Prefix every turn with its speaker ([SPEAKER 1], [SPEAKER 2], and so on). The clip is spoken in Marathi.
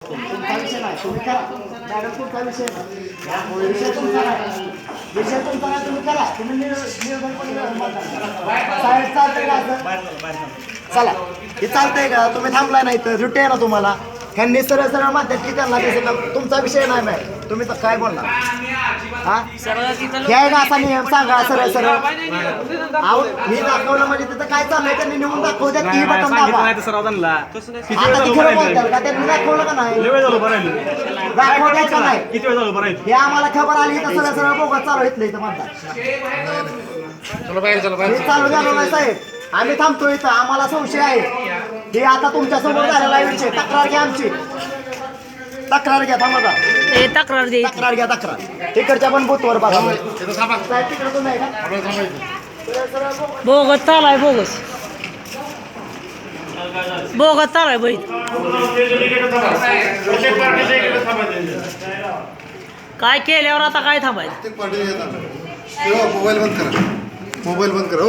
[SPEAKER 1] तुमचा विषय नाही, तुम्ही करा मॅडम, तुमचा विषय नाही, विषय तुमचा नाही, विषय तुमचा नाही, तुम्ही करा, तुम्ही साहेब चालतंय का असं? चला हे चालतंय का? तुम्ही थांबलाय नाही तर सुट्टी आहे ना तुम्हाला. ह्यांनी सरळ सरळ म्हणतात की त्यांना तुमचा विषय नाही मॅम, तुम्ही तर काय बोलणार हा? हे आहे का असा नियम सांगा सरळ सरळ? अहो मी दाखवलं म्हणजे तिथं काय चाललंय त्यांनी निवडून दाखवतात की बटन दाबा. आता ती खरं बोलतात का? त्यांनी दाखवलं का नाही? दाखवलं का नाही? हे आम्हाला खबर आली तर सरळ सरळ बोगत चालू इथलं इथं म्हणतात. हे चालू झालं नाही साहेब, आम्ही थांबतो इथं, आम्हाला संशय आहे. हे आता तुमच्या समोर झालेला आहे विषय. तक्रार घ्या आमची, तक्रार घ्या. थांबा
[SPEAKER 2] तक्रार दे,
[SPEAKER 1] तक्रार घ्या, तक्रार तिकडच्या पण बूथवर बघा. साहेब तिकडे तुम्ही आहे का?
[SPEAKER 2] बोगस चालाय, बोगस बोगस चालाय बाई. काय केल्यावर आता काय थांबायचं?
[SPEAKER 3] मोबाईल बंद करा, मोबाईल बंद करा.